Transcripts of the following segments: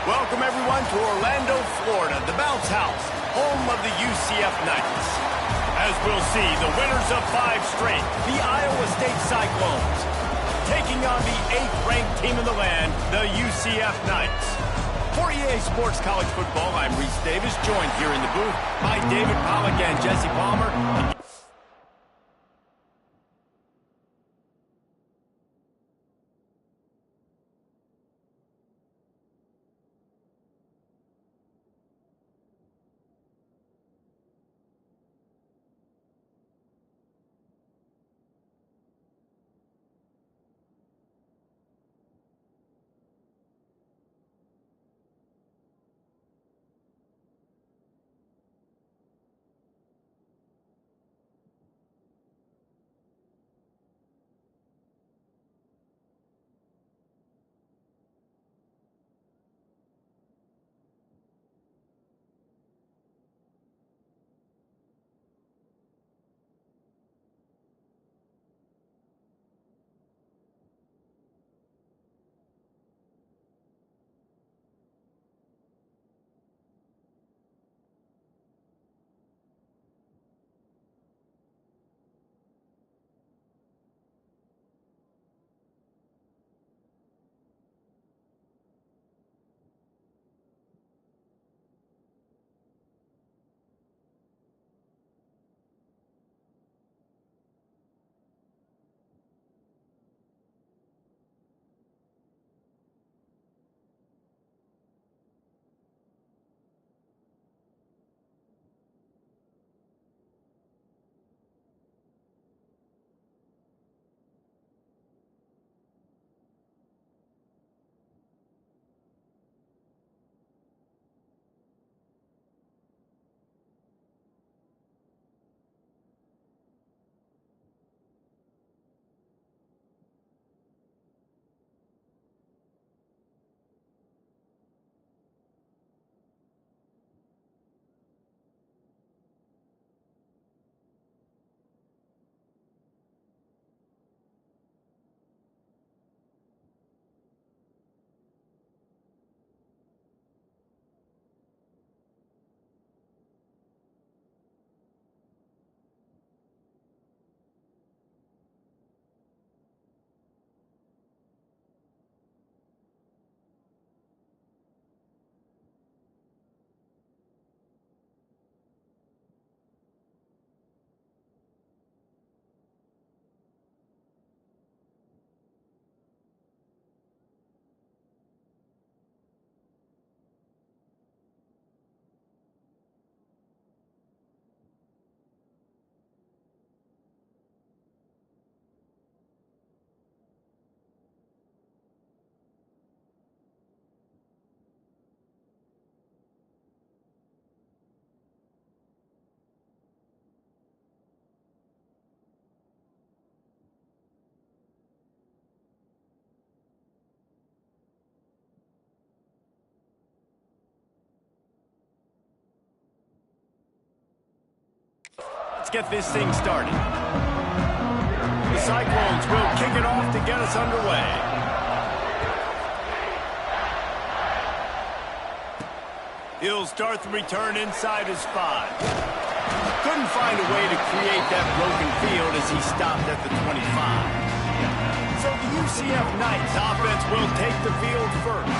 Welcome, everyone, to Orlando, Florida, the bounce house, home of the UCF Knights. As we'll see, the winners of 5 straight, the Iowa State Cyclones, taking on the 8th-ranked team in the land, the UCF Knights. For EA Sports College Football, I'm Reese Davis, joined here in the booth by David Pollack and Jesse Palmer. let's get this thing started. The Cyclones will kick it off to get us underway. He'll start the return inside his 5. Couldn't find a way to create that broken field as he stopped at the 25. So the UCF Knights offense will take the field first.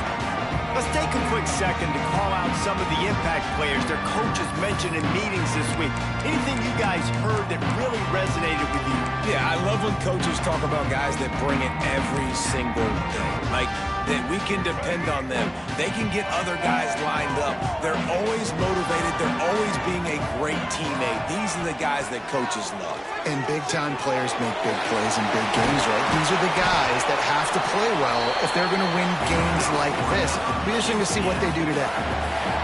Let's take a quick second to call out some of the impact players their coaches mentioned in meetings this week. Anything you guys heard that really resonated with you? Yeah, I love when coaches talk about guys that bring it every single day. Like, that we can depend on them. They can get other guys lined up. They're always motivated. They're always being a great teammate. These are the guys that coaches love. And big-time players make big plays in big games, right? These are the guys that have to play well if they're going to win games like this. Be interesting to see what they do today.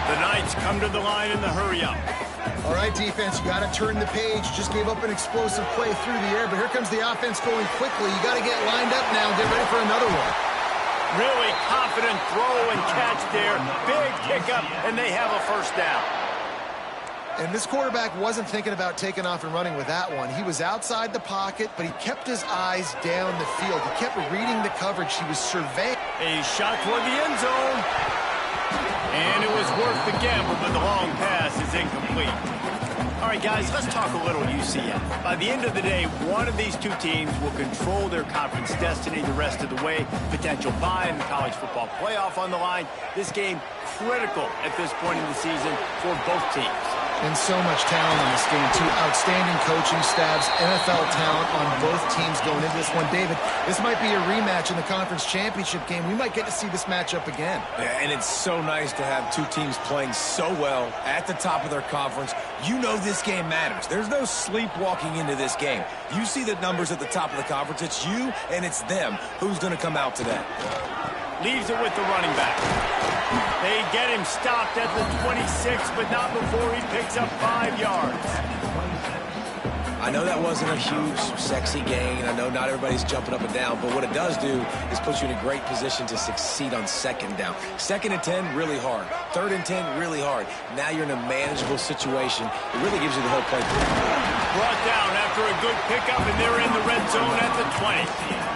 The Knights come to the line in the hurry-up. All right, defense, you got to turn the page. Just gave up an explosive play through the air, but here comes the offense going quickly. You got to get lined up now and get ready for another one. Really confident throw and catch there. Big pickup, and they have a first down. And this quarterback wasn't thinking about taking off and running with that one. He was outside the pocket, but he kept his eyes down the field. He kept reading the coverage. He was surveying. A shot toward the end zone. And it was worth the gamble, but the long pass is incomplete. All right, guys, let's talk a little UCF. By the end of the day, one of these two teams will control their conference destiny the rest of the way. Potential bye in the college football playoff on the line. This game critical at this point in the season for both teams. And so much talent in this game, too. Outstanding coaching staffs, NFL talent on both teams going into this one. David, this might be a rematch in the conference championship game. We might get to see this matchup again. Yeah, and it's so nice to have two teams playing so well at the top of their conference. You know this game matters. There's no sleepwalking into this game. You see the numbers at the top of the conference. It's you and it's them. Who's going to come out today? Leaves it with the running back. They get him stopped at the 26, but not before he picks up 5 yards. I know that wasn't a huge, sexy gain. I know not everybody's jumping up and down, but what it does do is put you in a great position to succeed on second down. 2nd and 10, really hard. 3rd and 10, really hard. Now you're in a manageable situation. It really gives you the whole playbook. Brought down after a good pickup, and they're in the red zone at the 20.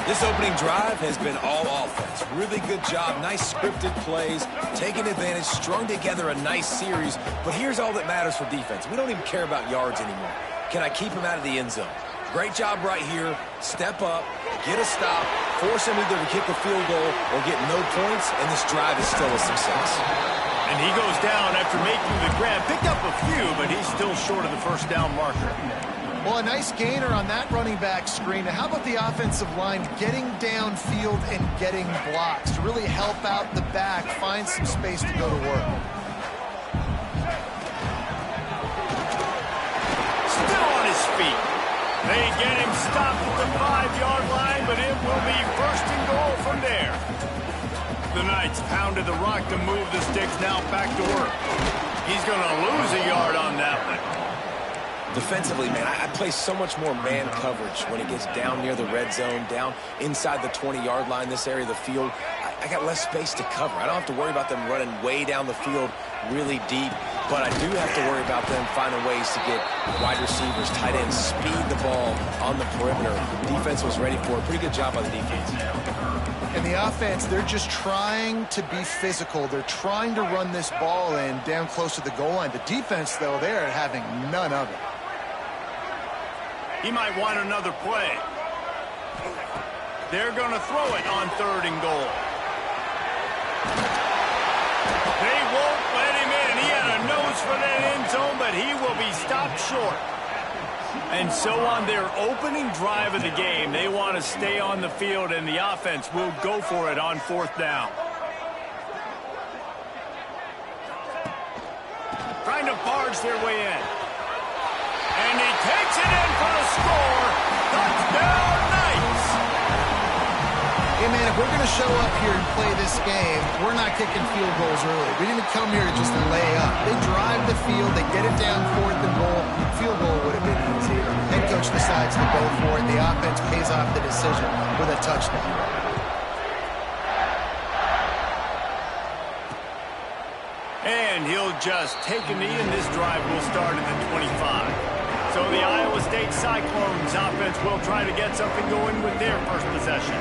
This opening drive has been all offense. Really good job. Nice scripted plays, taking advantage, strung together a nice series. But here's all that matters for defense. We don't even care about yards anymore. Can I keep him out of the end zone? Great job right here. Step up, get a stop, force him either to kick a field goal or get no points, and this drive is still a success. And he goes down after making the grab. Picked up a few, but he's still short of the first down marker. Well, a nice gainer on that running back screen. How about the offensive line getting downfield and getting blocks to really help out the back, find some space to go to work? Still on his feet. They get him stopped at the 5-yard line, but it will be 1st and goal from there. The Knights pounded the rock to move the sticks, now back to work. He's going to lose a yard on that one. Defensively, man, I play so much more man coverage when it gets down near the red zone, down inside the 20-yard line, this area of the field. I got less space to cover. I don't have to worry about them running way down the field really deep, but I do have to worry about them finding ways to get wide receivers, tight ends, speed the ball on the perimeter. The defense was ready for it. Pretty good job by the defense. And the offense, they're just trying to be physical. They're trying to run this ball in down close to the goal line. The defense, though, they're having none of it. He might want another play. They're going to throw it on 3rd and goal. They won't let him in. He had a nose for that end zone, but he will be stopped short. And so on their opening drive of the game, they want to stay on the field, and the offense will go for it on 4th down. Trying to barge their way in. And he takes it in for the score. Touchdown, Knights! Hey, man, if we're going to show up here and play this game, we're not kicking field goals early. We didn't come here to just lay up. They drive the field. They get it down 4th and goal. Field goal would have been easy. Head coach decides to go for it. The offense pays off the decision with a touchdown. And he'll just take a knee, and this drive will start at the 25. So the Iowa State Cyclones offense will try to get something going with their first possession.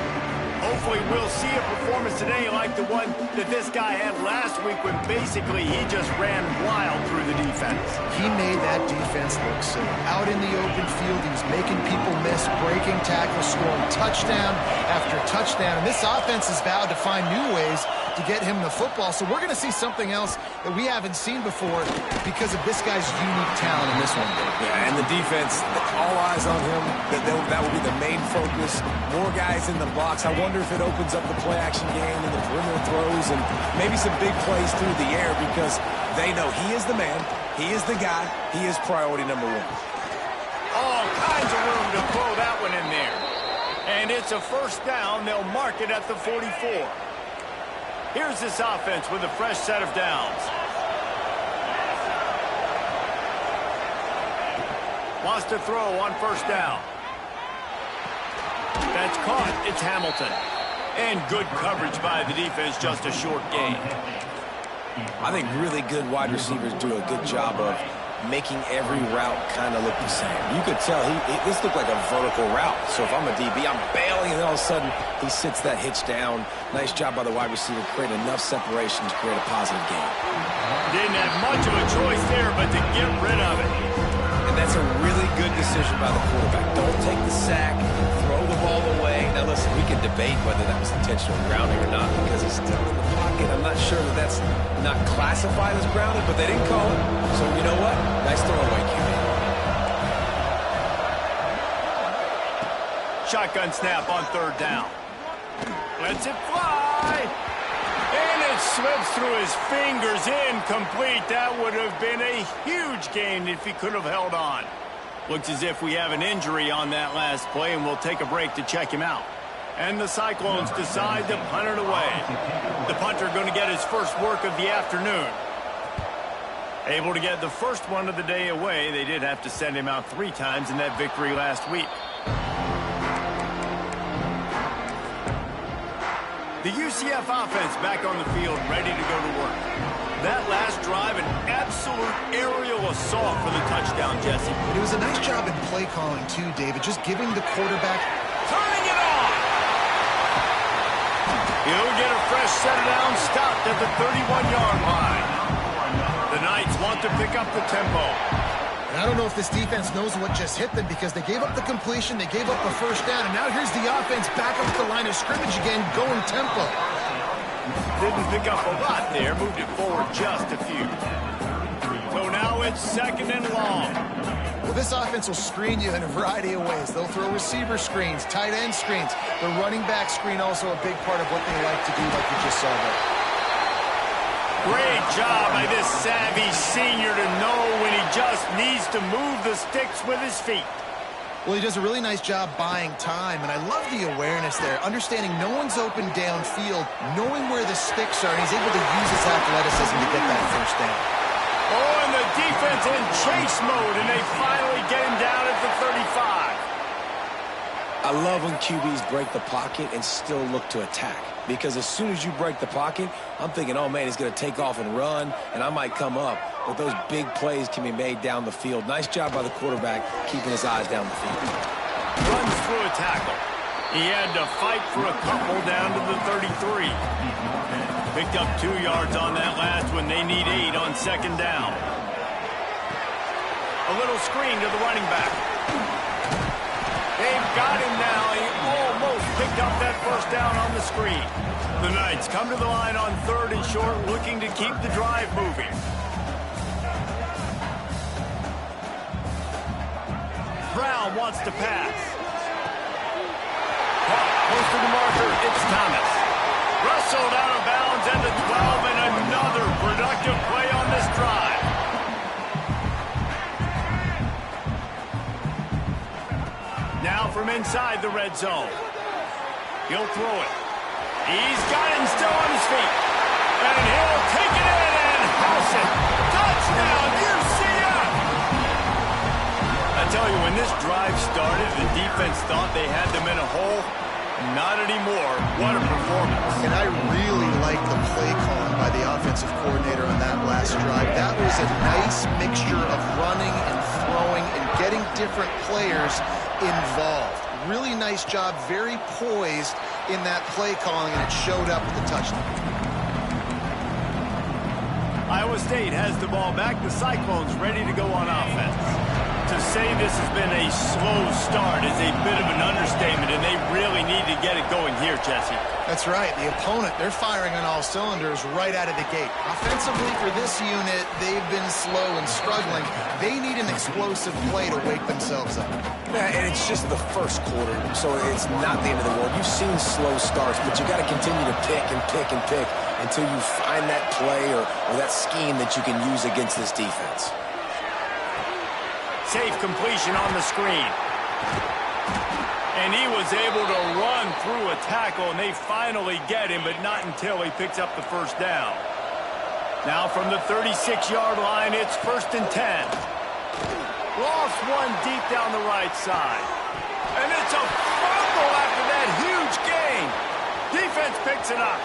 Hopefully we'll see a performance today like the one that this guy had last week when basically he just ran wild through the defense. He made that defense look silly. Out in the open field, he was making people miss, breaking tackles, scoring touchdown after touchdown. And this offense has vowed to find new ways to get him the football. So we're going to see something else that we haven't seen before because of this guy's unique talent in this one. Yeah, and the defense, all eyes on him. That will be the main focus. More guys in the box. I wonder if it opens up the play-action game and the perimeter throws and maybe some big plays through the air because they know he is the man, he is the guy, he is priority number one. All kinds of room to throw that one in there. And it's a first down. They'll mark it at the 44. Here's this offense with a fresh set of downs. Wants to throw on first down. That's caught. It's Hamilton. And good coverage by the defense, just a short gain. I think really good wide receivers do a good job of making every route kind of look the same. You could tell this looked like a vertical route. So if I'm a DB, I'm bailing, and then all of a sudden he sits that hitch down. Nice job by the wide receiver, creating enough separation to create a positive gain. Didn't have much of a choice there, but to get rid of it. And that's a really good decision by the quarterback. Don't take the sack, throw the ball away. Now listen, we can debate whether that was intentional grounding or not because he's still in the pocket. I'm not sure that that's not classified as grounded, but they didn't call it. So you know what? Nice throwaway, QB. Shotgun snap on third down. Lets it fly. And it slips through his fingers, incomplete. That would have been a huge gain if he could have held on. Looks as if we have an injury on that last play, and we'll take a break to check him out. And the Cyclones decide to punt it away. The punter going to get his first work of the afternoon. Able to get the first one of the day away. They did have to send him out 3 times in that victory last week. The UCF offense back on the field, ready to go to work. That last drive, an absolute aerial assault for the touchdown, Jesse. It was a nice job in play calling, too, David, just giving the quarterback... Turning it on! He'll get a fresh set of downs, stopped at the 31-yard line. The Knights want to pick up the tempo. And I don't know if this defense knows what just hit them because they gave up the completion, they gave up the first down, and now here's the offense back up the line of scrimmage again, going tempo. Didn't pick up a lot there, moved it forward just a few. So now it's second and long. Well, this offense will screen you in a variety of ways. They'll throw receiver screens, tight end screens. The running back screen also a big part of what they like to do, like you just saw there. Great job by this savvy senior to know when he just needs to move the sticks with his feet. Well, he does a really nice job buying time, and I love the awareness there, understanding no one's open downfield, knowing where the sticks are, and he's able to use his athleticism to get that first down. Oh, and the defense in chase mode, and they finally get him down at the 35. I love when QBs break the pocket and still look to attack. Because as soon as you break the pocket, I'm thinking, oh, man, he's going to take off and run, and I might come up. But those big plays can be made down the field. Nice job by the quarterback keeping his eyes down the field. Runs through a tackle. He had to fight for a couple down to the 33. Picked up 2 yards on that last one. They need 8 on second down. A little screen to the running back. They've got him now. He almost picked up that first down on the screen. The Knights come to the line on third and short, looking to keep the drive moving. Brown wants to pass. Close to the marker, it's Thomas. Wrestled out of bounds at the 12, and another productive play on this drive. Now from inside the red zone. He'll throw it. He's got him still on his feet. And he'll take it in and house it. Touchdown, UCF! I tell you, when this drive started, the defense thought they had them in a hole. Not anymore. What a performance. And I really like the play calling by the offensive coordinator on that last drive. That was a nice mixture of running and throwing and getting different players involved. Really nice job, very poised in that play calling, and it showed up with the touchdown. Iowa State has the ball back. The Cyclones ready to go on offense. To say this has been a slow start is a bit of an understatement, and they really need to get it going here, Jesse. That's right. The opponent, they're firing on all cylinders right out of the gate. Offensively for this unit, they've been slow and struggling. They need an explosive play to wake themselves up. Yeah, and it's just the first quarter, so it's not the end of the world. You've seen slow starts, but you got to continue to pick and pick and pick until you find that play or that scheme that you can use against this defense. Safe completion on the screen. And he was able to run through a tackle, and they finally get him, but not until he picks up the first down. Now from the 36-yard line, it's 1st and 10. Lost one deep down the right side. And it's a fumble after that huge gain. Defense picks it up.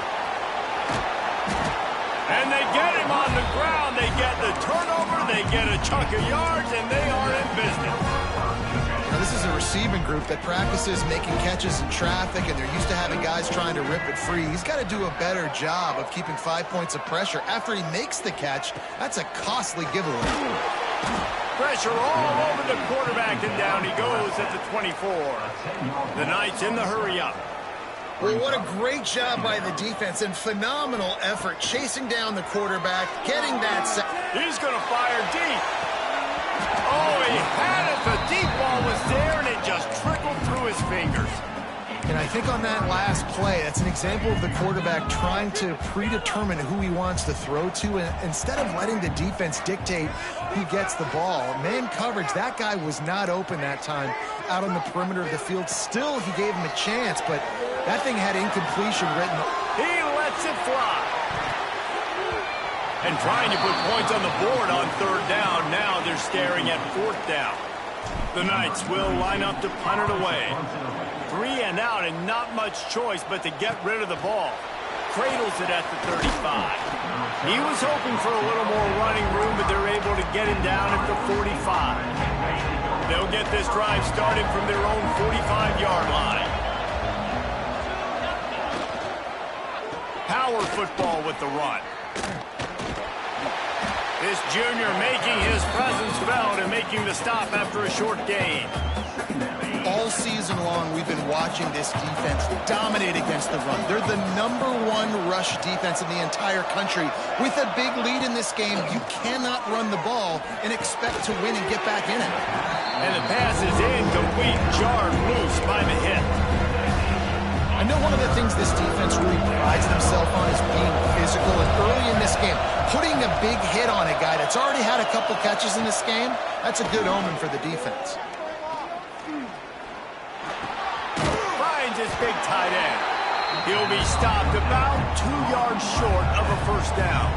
And they get him on the ground. They get the turnover. They get a chunk of yards, and they are in business. Now, this is a receiving group that practices making catches in traffic, and they're used to having guys trying to rip it free. He's got to do a better job of keeping 5 points of pressure. After he makes the catch, that's a costly giveaway. Pressure all over the quarterback, and down he goes at the 24. The Knights in the hurry-up. Well, what a great job by the defense and phenomenal effort chasing down the quarterback, getting that set. He's going to fire deep. Oh, he had it. The deep ball was there, and it just trickled through his fingers. And I think on that last play, that's an example of the quarterback trying to predetermine who he wants to throw to, and instead of letting the defense dictate who gets the ball. Man coverage, that guy was not open that time out on the perimeter of the field. Still, he gave him a chance, but that thing had incompletion written. He lets it fly. And trying to put points on the board on 3rd down. Now they're staring at 4th down. The Knights will line up to punt it away. 3 and out, and not much choice but to get rid of the ball. Cradles it at the 35. He was hoping for a little more running room, but they're able to get him down at the 45. They'll get this drive started from their own 45-yard line. Power football with the run. This junior making his presence felt and making the stop after a short gain. All season long, we've been watching this defense dominate against the run. They're the #1 rush defense in the entire country. With a big lead in this game, you cannot run the ball and expect to win and get back in it. And the pass is incomplete, jarred loose by the hit. I know one of the things this defense really prides themselves on is being physical, and early in this game, putting a big hit on a guy that's already had a couple catches in this game, that's a good omen for the defense. Finds his big tight end. He'll be stopped about 2 yards short of a 1st down.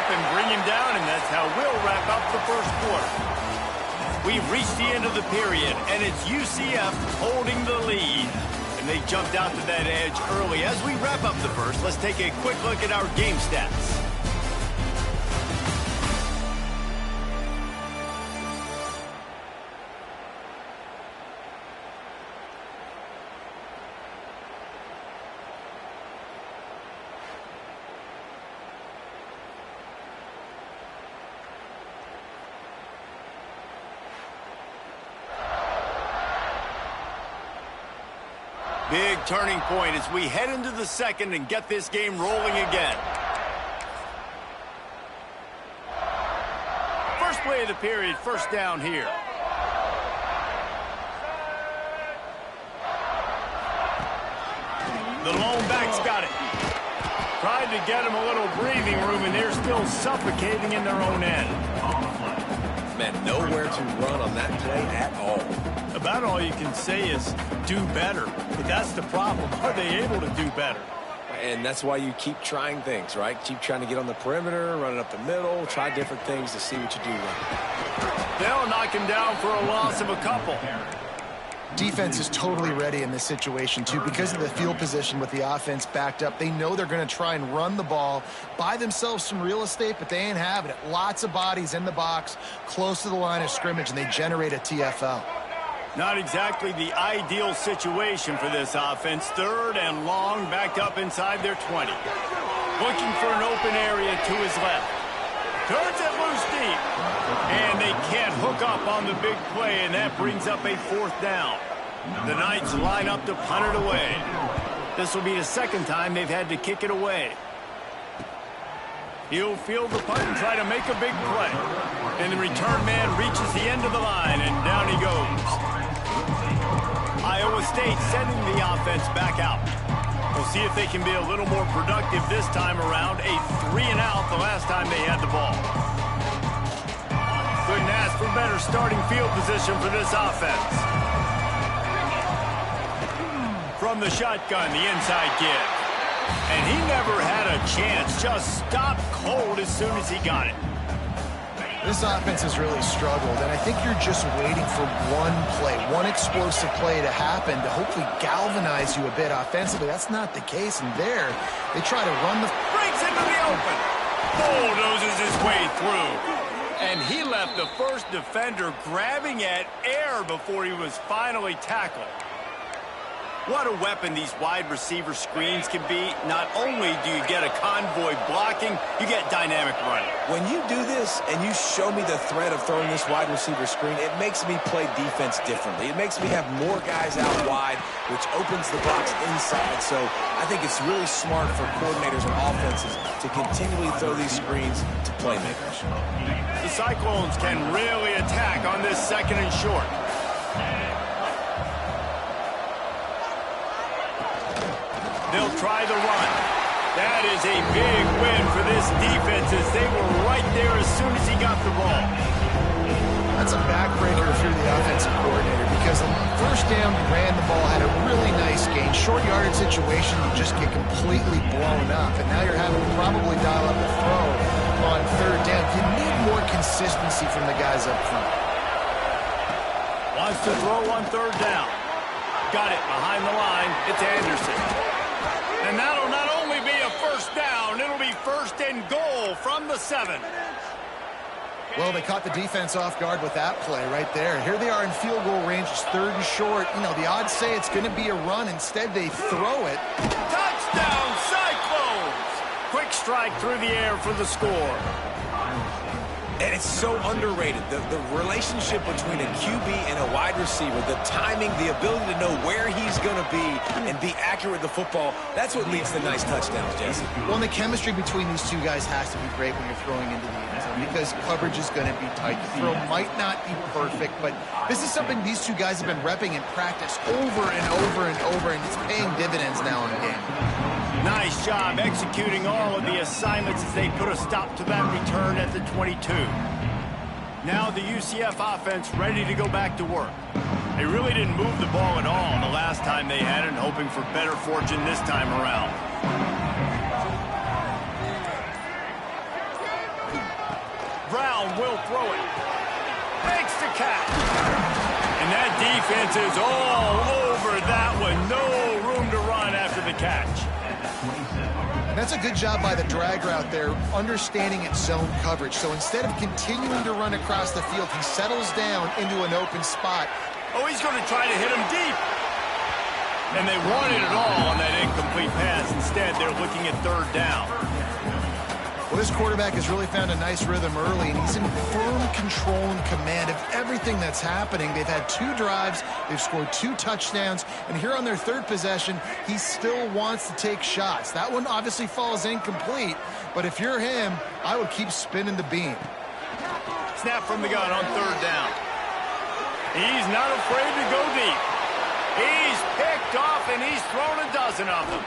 And bring him down, and that's how we'll wrap up the 1st quarter. We've reached the end of the period, and it's UCF holding the lead. And they jumped out to that edge early. As we wrap up the 1st, let's take a quick look at our game stats. Big turning point as we head into the 2nd and get this game rolling again. First play of the period, 1st down here. The lone back's got it. Tried to get him a little breathing room, and they're still suffocating in their own end. Man, nowhere to run on that play at all. About all you can say is do better. But that's the problem. Are they able to do better? And that's why you keep trying things, right? Keep trying to get on the perimeter, run it up the middle, try different things to see what you do right. They'll knock him down for a loss of a couple. Defense is totally ready in this situation, too. Because of the field position with the offense backed up, they know they're going to try and run the ball, buy themselves some real estate, but they ain't having it. Lots of bodies in the box, close to the line of scrimmage, and they generate a TFL. Not exactly the ideal situation for this offense. 3rd and long, backed up inside their 20. Looking for an open area to his left. Turns it loose deep. And they can't hook up on the big play, and that brings up a 4th down. The Knights line up to punt it away. This will be the 2nd time they've had to kick it away. He'll field the punt and try to make a big play. And the return man reaches the end of the line, and down he goes. Iowa State sending the offense back out. We'll see if they can be a little more productive this time around. A 3-and-out the last time they had the ball. Couldn't ask for better starting field position for this offense. From the shotgun, the inside give. And he never had a chance. Just stopped cold as soon as he got it. This offense has really struggled, and I think you're just waiting for one play, one explosive play to happen to hopefully galvanize you a bit offensively. That's not the case, and there, they try to run the... Breaks into the open. Bulldozes his way through. And he left the first defender grabbing at air before he was finally tackled. What a weapon these wide receiver screens can be. Not only do you get a convoy blocking, you get dynamic running. When you do this and you show me the threat of throwing this wide receiver screen, it makes me play defense differently. It makes me have more guys out wide, which opens the box inside. So I think it's really smart for coordinators and offenses to continually throw these screens to playmakers. The Cyclones can really attack on this 2nd and short. They'll try the run. That is a big win for this defense as they were right there as soon as he got the ball. That's a backbreaker if you're the offensive coordinator, because the first down you ran the ball, had a really nice gain. Short yardage situation, you just get completely blown up, and now you're having to probably dial up the throw on 3rd down. You need more consistency from the guys up front. Wants to throw on 3rd down. Got it behind the line. It's Anderson. And that'll not only be a 1st down, it'll be 1st and goal from the 7. Well, they caught the defense off guard with that play right there. Here they are in field goal range. It's 3rd and short. You know, the odds say it's going to be a run. Instead, they throw it. Touchdown, Cyclones! Quick strike through the air for the score. And it's so underrated. The relationship between a QB and a wide receiver, the timing, the ability to know where he's going to be and be accurate with the football, that's what leads to nice touchdowns, Jesse. Well, and the chemistry between these two guys has to be great when you're throwing into the end zone because coverage is going to be tight. The throw might not be perfect, but this is something these two guys have been repping in practice over and over and over, and it's paying dividends now in the game. Nice job executing all of the assignments as they put a stop to that return at the 22. Now the UCF offense ready to go back to work. They really didn't move the ball at all the last time they had it, and hoping for better fortune this time around. Brown will throw it. Makes the catch. And that defense is all over that one. No room to run after the catch. That's a good job by the drag route there, understanding its zone coverage. So instead of continuing to run across the field, he settles down into an open spot. Oh, he's going to try to hit him deep. And they wanted it all on that incomplete pass. Instead, they're looking at 3rd down. Well, this quarterback has really found a nice rhythm early, and he's in firm control and command of everything that's happening. They've had 2 drives, they've scored 2 touchdowns, and here on their 3rd possession, he still wants to take shots. That one obviously falls incomplete, but if you're him, I would keep spinning the beam. Snap from the gun on 3rd down. He's not afraid to go deep. He's picked off, and he's thrown a dozen of them.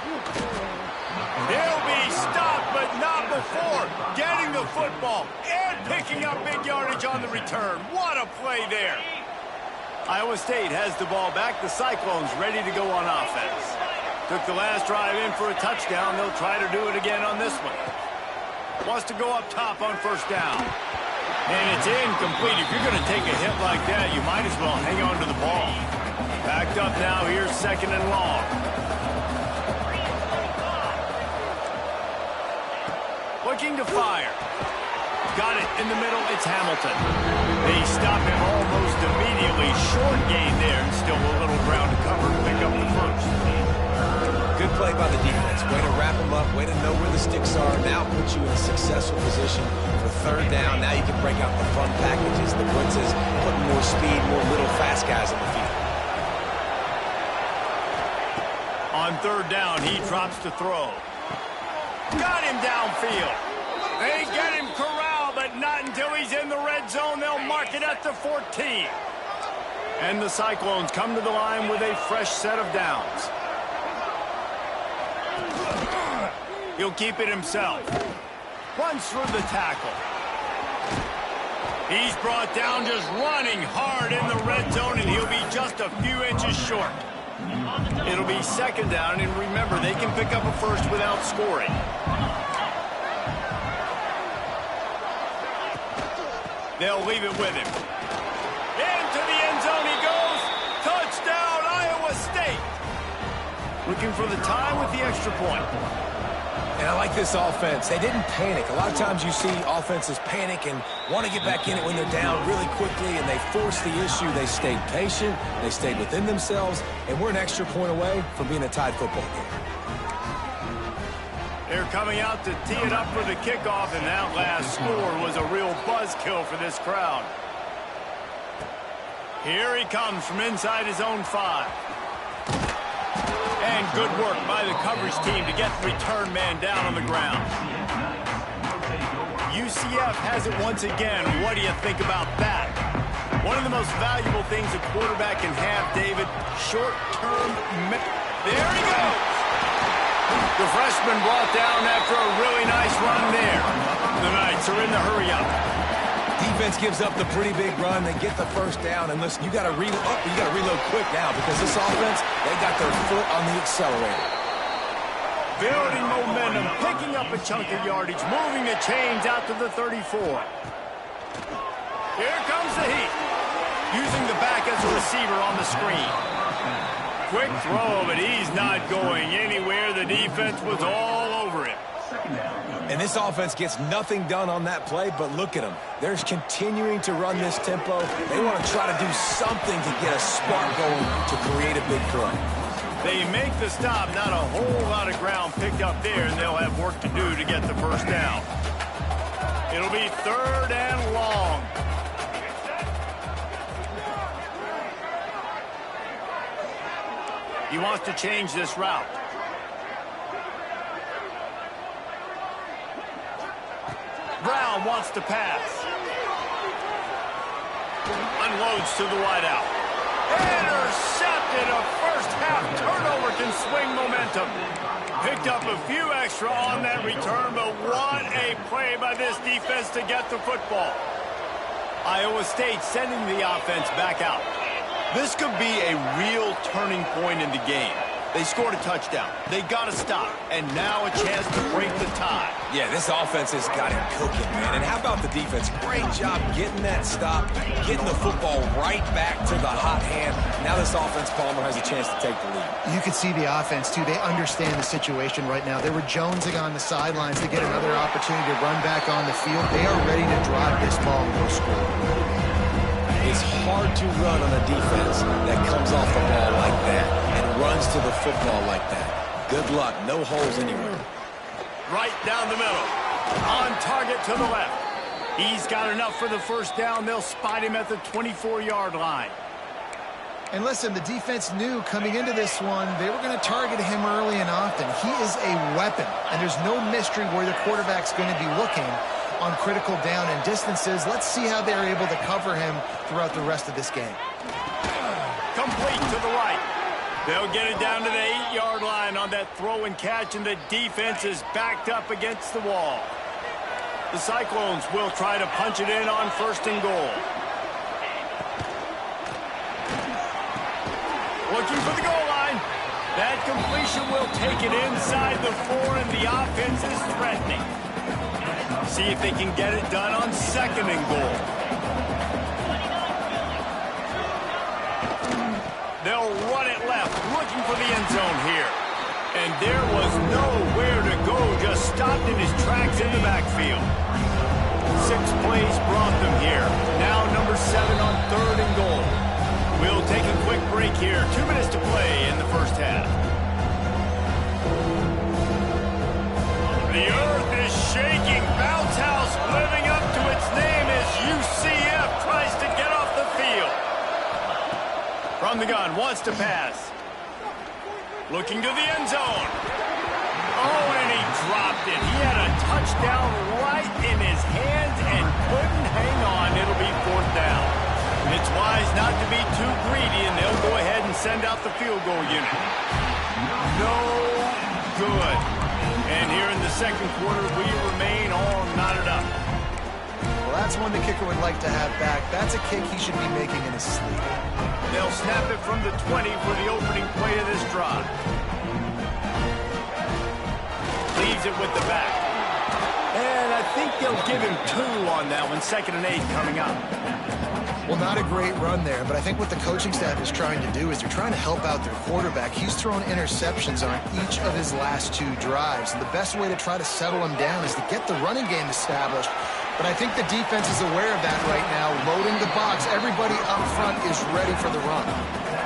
He'll be stopped, but not before getting the football and picking up big yardage on the return. What a play there. Iowa State has the ball back. The Cyclones ready to go on offense. Took the last drive in for a touchdown. They'll try to do it again on this one. Wants to go up top on 1st down. And it's incomplete. If you're going to take a hit like that, you might as well hang on to the ball. Backed up now, here's 2nd and long. Looking to fire. Got it in the middle, it's Hamilton. They stop him almost immediately. Short gain there, and still a little ground to cover to pick up the first. Good play by the defense. Way to wrap them up, way to know where the sticks are. Now puts you in a successful position for 3rd down. Now you can break out the fun packages, the blitzes, put more speed, more little fast guys in the field. On 3rd down, he drops to throw. Got him downfield. They get him corralled, but not until he's in the red zone. They'll mark it at the 14. And the Cyclones come to the line with a fresh set of downs. He'll keep it himself. Runs through the tackle. He's brought down just running hard in the red zone, and he'll be just a few inches short. It'll be 2nd down, and remember, they can pick up a first without scoring. They'll leave it with him. Into the end zone he goes. Touchdown, Iowa State. Looking for the tie with the extra point. And I like this offense. They didn't panic. A lot of times you see offenses panic and want to get back in it when they're down really quickly, and they force the issue. They stayed patient. They stayed within themselves, and we're an extra point away from being a tied football game. They're coming out to tee it up for the kickoff, and that last score was a real buzzkill for this crowd. Here he comes from inside his own 5. And good work by the coverage team to get the return man down on the ground. UCF has it once again. What do you think about that? One of the most valuable things a quarterback can have, David, short-term. There he goes. The freshman brought down after a really nice run there. The Knights are in the hurry-up. Defense gives up the pretty big run. They get the 1st down, and listen, you got to reload quick now because this offense, they got their foot on the accelerator. Building momentum, picking up a chunk of yardage, moving the chains out to the 34. Here comes the heat. Using the back as a receiver on the screen. Quick throw, but he's not going anywhere. The defense was all over him. And this offense gets nothing done on that play, but look at them. They're continuing to run this tempo. They want to try to do something to get a spark going to create a big play. They make the stop, not a whole lot of ground picked up there, and they'll have work to do to get the 1st down. It'll be 3rd and long. He wants to change this route. Brown wants to pass. Unloads to the wideout. Intercepted. A first-half turnover can swing momentum. Picked up a few extra on that return, but what a play by this defense to get the football. Iowa State sending the offense back out. This could be a real turning point in the game. They scored a touchdown. They got to stop. And now a chance to break the tie. Yeah, this offense has got it cooking, man. And how about the defense? Great job getting that stop, getting the football right back to the hot hand. Now this offense, Palmer, has a chance to take the lead. You can see the offense, too. They understand the situation right now. They were jonesing on the sidelines to get another opportunity to run back on the field. They are ready to drive this ball and go score. It's hard to run on a defense that comes off the ball like that and runs to the football like that. Good luck. No holes anywhere. Right down the middle. On target to the left. He's got enough for the 1st down. They'll spot him at the 24-yard line. And listen, the defense knew coming into this one, they were going to target him early and often. He is a weapon, and there's no mystery where the quarterback's going to be looking on critical down and distances. Let's see how they're able to cover him throughout the rest of this game. Complete to the right. They'll get it down to the 8-yard line on that throw and catch, and the defense is backed up against the wall. The Cyclones will try to punch it in on 1st and goal. Looking for the goal line. That completion will take it inside the 4, and the offense is threatening. See if they can get it done on 2nd and goal. They'll end zone here. And there was nowhere to go, just stopped in his tracks in the backfield. 6 plays brought them here. Now number 7 on 3rd and goal. We'll take a quick break here. 2 minutes to play in the first half. The earth is shaking. Bounce House living up to its name as UCF tries to get off the field. From the gun, wants to pass. Looking to the end zone. Oh, and he dropped it. He had a touchdown right in his hands and couldn't hang on. It'll be 4th down. It's wise not to be too greedy, and they'll go ahead and send out the field goal unit. No good. And here in the second quarter, we remain all knotted up. Well, that's one the kicker would like to have back. That's a kick he should be making in his sleep. They'll snap it from the 20 for the opening play of this drive. Leaves it with the back. And I think they'll give him 2 on that one. 2nd and 8 coming up. Well, not a great run there, but I think what the coaching staff is trying to do is they're trying to help out their quarterback. He's thrown interceptions on each of his last 2 drives, and the best way to try to settle him down is to get the running game established. But I think the defense is aware of that right now, loading the box. Everybody up front is ready for the run.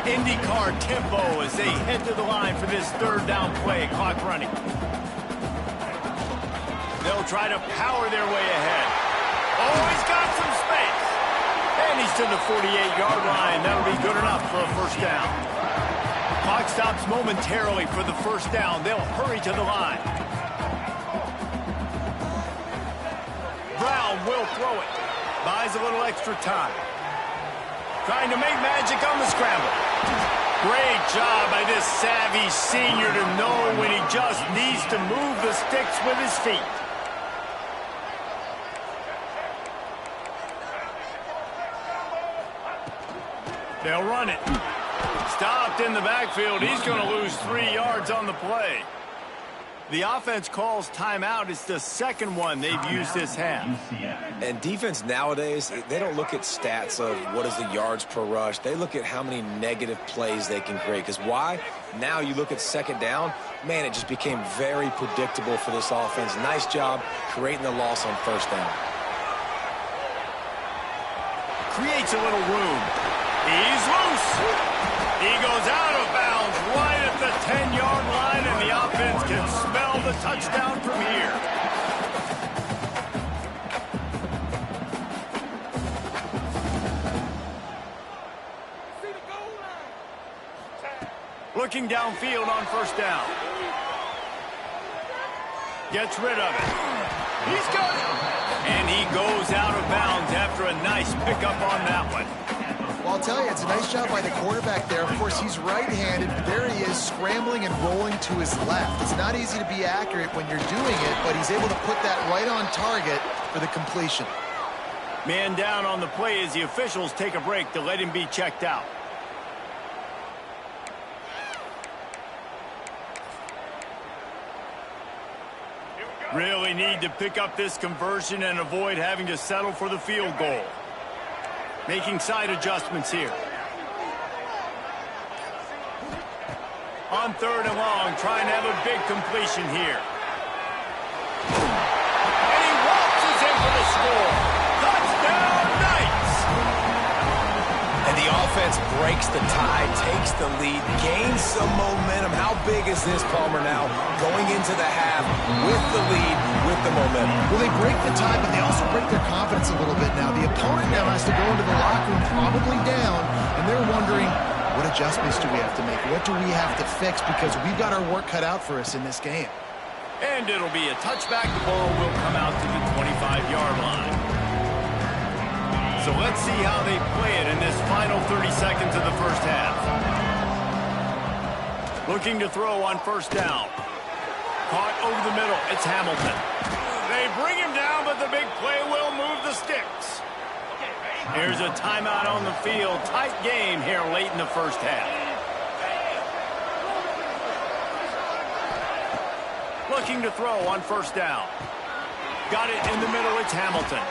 IndyCar tempo as they head to the line for this 3rd down play. Clock running. They'll try to power their way ahead. Oh, he's got some space. And he's to the 48-yard line. That'll be good enough for a 1st down. Clock stops momentarily for the 1st down. They'll hurry to the line. Brown will throw it. Buys a little extra time. Trying to make magic on the scramble. Great job by this savvy senior to know when he just needs to move the sticks with his feet. They'll run it. Stopped in the backfield. He's going to lose 3 yards on the play. The offense calls timeout. It's the 2nd one they've used this half. And defense nowadays, they don't look at stats of what is the yards per rush. They look at how many negative plays they can create. Because why? Now you look at 2nd down, man, it just became very predictable for this offense. Nice job creating the loss on 1st down. Creates a little room. He's loose. He goes out of bounds right at the 10-yard line, and the offense can smell the touchdown from here. Looking downfield on 1st down. Gets rid of it. He's got it. And he goes out of bounds after a nice pickup on that one. Well, I'll tell you, it's a nice job by the quarterback there. Of course, he's right-handed. There he is, scrambling and rolling to his left. It's not easy to be accurate when you're doing it, but he's able to put that right on target for the completion. Man down on the play as the officials take a break to let him be checked out. Really need to pick up this conversion and avoid having to settle for the field goal. Making side adjustments here. On 3rd and long, trying to have a big completion here. And he waltzes in for the score. Touchdown, Knights! And the offense breaks the tie, takes the lead, gains some momentum. How big is this, Palmer, now? Going into the half with the lead, with the momentum. Well, they break the tie, but they also break their confidence a little bit now. The opponent now has to go into the locker room probably down, and they're wondering, what adjustments do we have to make? What do we have to fix? Because we've got our work cut out for us in this game. And it'll be a touchback. The ball will come out to the 25-yard line. So let's see how they play it in this final 30 seconds of the first half. Looking to throw on 1st down. Caught over the middle. It's Hamilton. They bring him down, but the big play will move the sticks. Here's a timeout on the field. Tight game here late in the first half. Looking to throw on 1st down. Got it in the middle. It's Hamilton.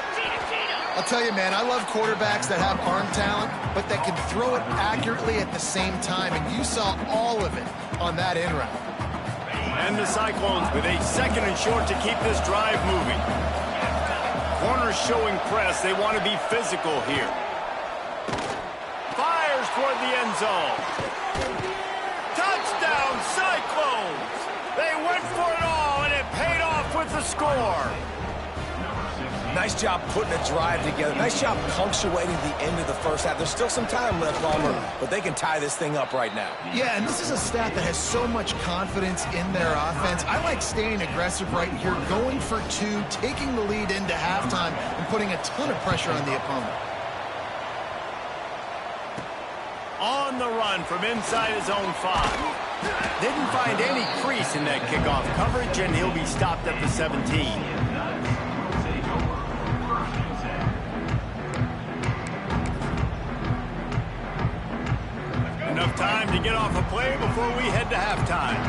I'll tell you, man, I love quarterbacks that have arm talent, but that can throw it accurately at the same time, and you saw all of it on that in route. And the Cyclones with a 2nd and short to keep this drive moving. Corners showing press. They want to be physical here. Fires toward the end zone. Touchdown, Cyclones! They went for it all, and it paid off with the score. Nice job putting a drive together. Nice job punctuating the end of the first half. There's still some time left, Palmer, but they can tie this thing up right now. Yeah, and this is a staff that has so much confidence in their offense. I like staying aggressive right here, going for 2, taking the lead into halftime, and putting a ton of pressure on the opponent. On the run from inside his own 5. Didn't find any crease in that kickoff coverage, and he'll be stopped at the 17. Enough time to get off a play before we head to halftime.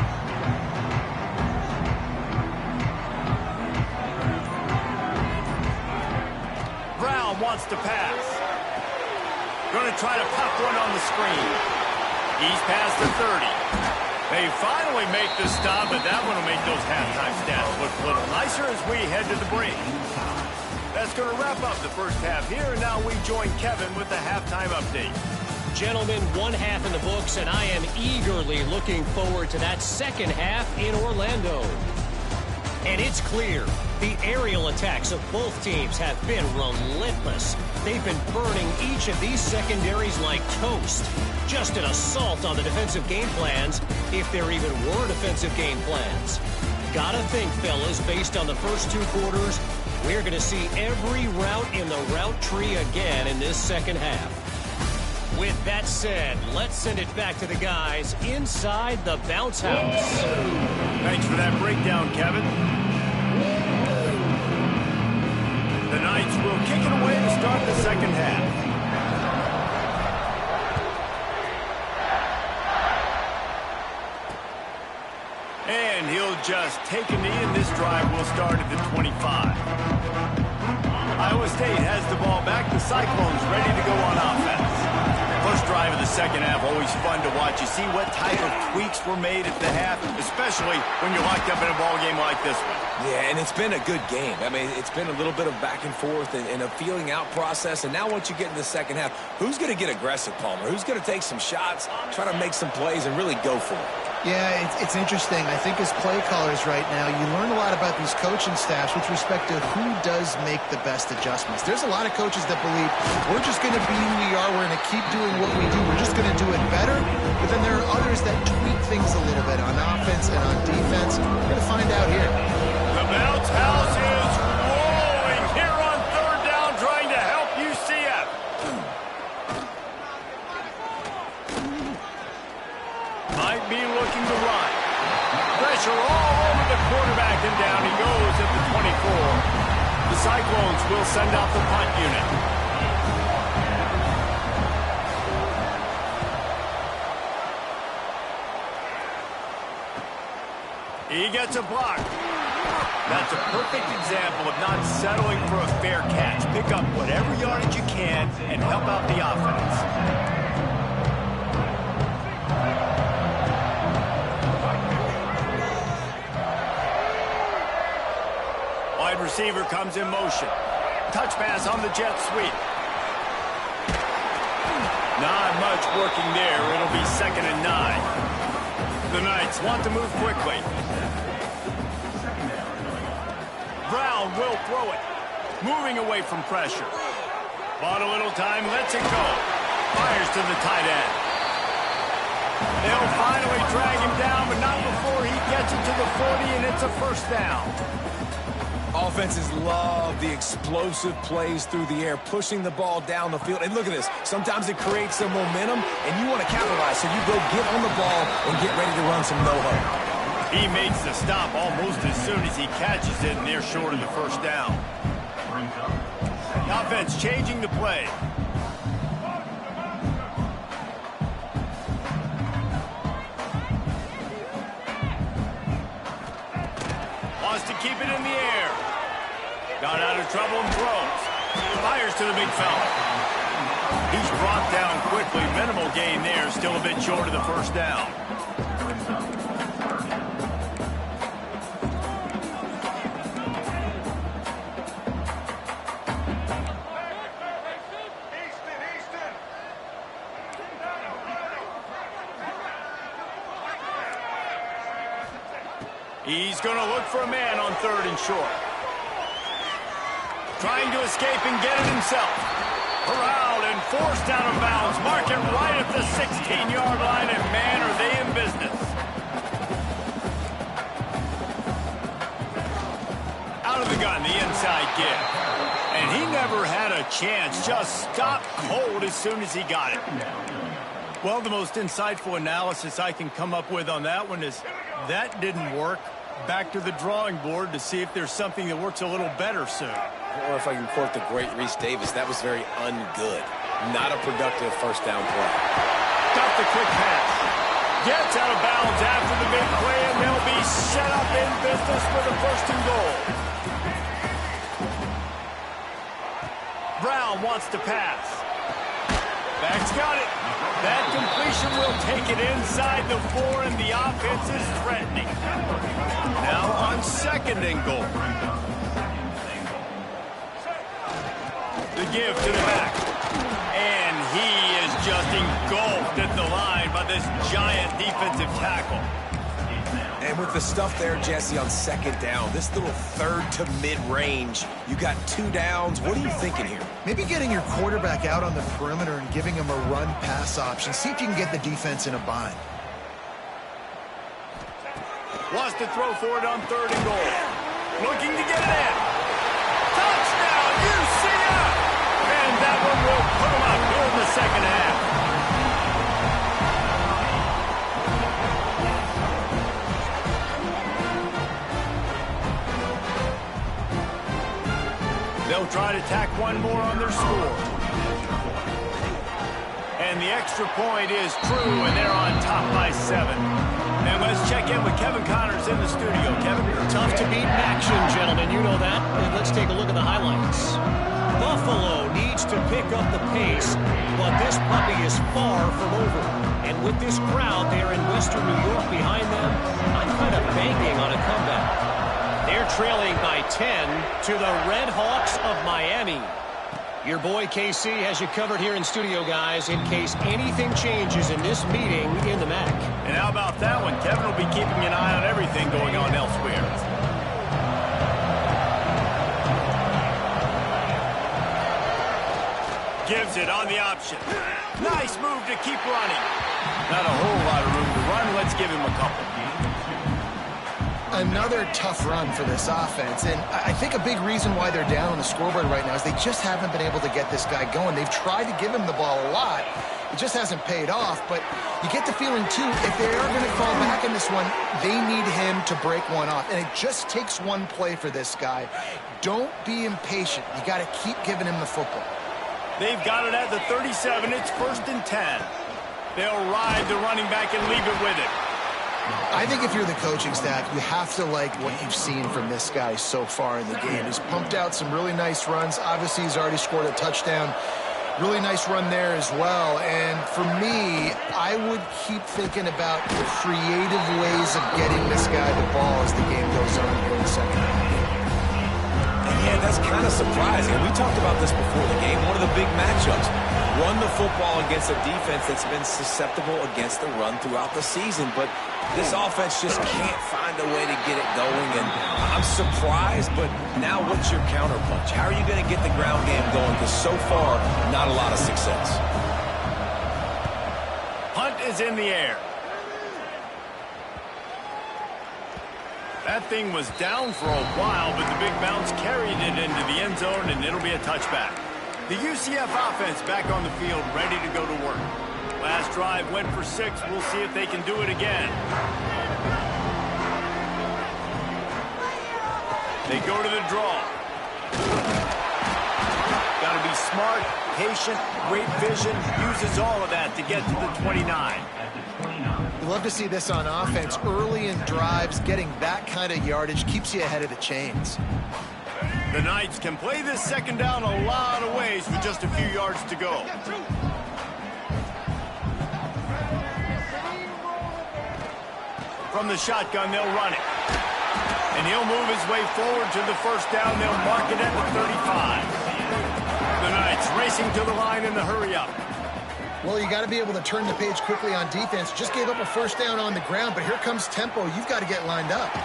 Brown wants to pass. Going to try to pop one on the screen. He's past the 30. They finally make the stop, but that one will make those halftime stats look a little nicer as we head to the break. That's going to wrap up the first half here, and now we join Kevin with the halftime update. Gentlemen, 1 half in the books, and I am eagerly looking forward to that second half in Orlando. And it's clear, the aerial attacks of both teams have been relentless. They've been burning each of these secondaries like toast. Just an assault on the defensive game plans, if there even were defensive game plans. Gotta think, fellas, based on the first 2 quarters, we're going to see every route in the route tree again in this second half. With that said, let's send it back to the guys inside the bounce house. Thanks for that breakdown, Kevin. The Knights will kick it away to start the second half. And he'll just take a knee, and this drive will start at the 25. Iowa State has the ball back. The Cyclones ready to go on offense. First drive of the second half, always fun to watch. You see what type of tweaks were made at the half, especially when you're locked up in a ball game like this one. Yeah, and it's been a good game. I mean, it's been a little bit of back and forth and a feeling out process. And now once you get in the second half, who's going to get aggressive, Palmer? Who's going to take some shots, try to make some plays, and really go for it? Yeah, it's interesting. I think as play callers right now, you learn a lot about these coaching staffs with respect to who does make the best adjustments. There's a lot of coaches that believe we're just going to be who we are. We're going to keep doing what we do. We're just going to do it better. But then there are others that tweak things a little bit on offense and on defense. We're going to find out here. The bounce house is rolling here on 3rd down, trying to help UCF. Might be looking to run. Pressure all over the quarterback, and down he goes at the 24. The Cyclones will send out the punt unit. He gets a block. That's a perfect example of not settling for a fair catch. Pick up whatever yardage you can and help out the offense. Wide receiver comes in motion. Touch pass on the jet sweep. Not much working there. It'll be 2nd and 9. The Knights want to move quickly. Brown will throw it. Moving away from pressure. Bought a little time, lets it go. Fires to the tight end. They'll finally drag him down, but not before he gets it to the 40, and it's a first down. Offenses love the explosive plays through the air, pushing the ball down the field. And look at this. Sometimes it creates some momentum, and you want to capitalize. So you go get on the ball and get ready to run some no-huddle. He makes the stop almost as soon as he catches it, and they're short of the first down. The offense changing the play. Wants to keep it in the air. Got out of trouble and throws. Fires to the big fella. He's brought down quickly. Minimal gain there. Still a bit short of the first down. He's going to look for a man on 3rd and short. Trying to escape and get it himself. Corralled and forced out of bounds. Mark it right at the 16-yard line, and man, are they in business. Out of the gun, the inside give. And he never had a chance. Just stopped cold as soon as he got it. Well, the most insightful analysis I can come up with on that one is that didn't work. Back to the drawing board to see if there's something that works a little better soon. Or if I can quote the great Reese Davis, that was very ungood. Not a productive first down play. Got the quick pass. Gets out of bounds after the big play, and they'll be set up in business with a 1st and goal. Brown wants to pass. Back's got it. That completion will take it inside the 4, and the offense is threatening. Now on 2nd and goal. The give to the back. And he is just engulfed at the line by this giant defensive tackle. And with the stuff there, Jesse, on 2nd down, this little 3rd to mid-range, you got 2 downs. What are you thinking here? Maybe getting your quarterback out on the perimeter and giving him a run-pass option. See if you can get the defense in a bind. Wants to throw for it on 3rd and goal. Looking to get it in. Touchdown, UCF! And that one will put him up here in the 2nd half. They'll try to tack one more on their score. And the extra point is true, and they're on top by 7. And let's check in with Kevin Connors in the studio. Kevin? Tough to beat in action, gentlemen. You know that. And let's take a look at the highlights. Buffalo needs to pick up the pace, but this puppy is far from over. And with this crowd there in Western New York behind them, I'm kind of banking on a comeback. They're trailing by 10 to the Red Hawks of Miami. Your boy KC has you covered here in studio, guys, in case anything changes in this meeting in the MAC. And how about that one? Kevin will be keeping an eye on everything going on elsewhere. Gives it on the option. Nice move to keep running. Not a whole lot of room to run. Let's give him a couple. Another tough run for this offense, and I think a big reason why they're down on the scoreboard right now is they just haven't been able to get this guy going. They've tried to give him the ball a lot. It just hasn't paid off, but you get the feeling, too, if they are going to fall back in this one, they need him to break one off, and it just takes one play for this guy. Don't be impatient. You got to keep giving him the football. They've got it at the 37. It's 1st and 10. They'll ride the running back and leave it with it. I think if you're the coaching staff, you have to like what you've seen from this guy so far in the game. He's pumped out some really nice runs. Obviously, he's already scored a touchdown. Really nice run there as well. And for me, I would keep thinking about creative ways of getting this guy the ball as the game goes on here in the 2nd half. And yeah, that's kind of surprising. We talked about this before the game. One of the big matchups. Run the football against a defense that's been susceptible against the run throughout the season. But this offense just can't find a way to get it going. And I'm surprised, but now what's your counterpunch? How are you going to get the ground game going? Because so far, not a lot of success. Punt is in the air. That thing was down for a while, but the big bounce carried it into the end zone, and it'll be a touchback. The UCF offense back on the field, ready to go to work. Last drive went for 6. We'll see if they can do it again. They go to the draw. Got to be smart, patient, great vision. Uses all of that to get to the 29. You love to see this on offense. Early in drives, getting that kind of yardage keeps you ahead of the chains. The Knights can play this second down a lot of ways with just a few yards to go. From the shotgun, they'll run it. And he'll move his way forward to the first down. They'll mark it at the 35. The Knights racing to the line in the hurry-up. Well, you got to be able to turn the page quickly on defense. Just gave up a first down on the ground, but here comes tempo. You've got to get lined up.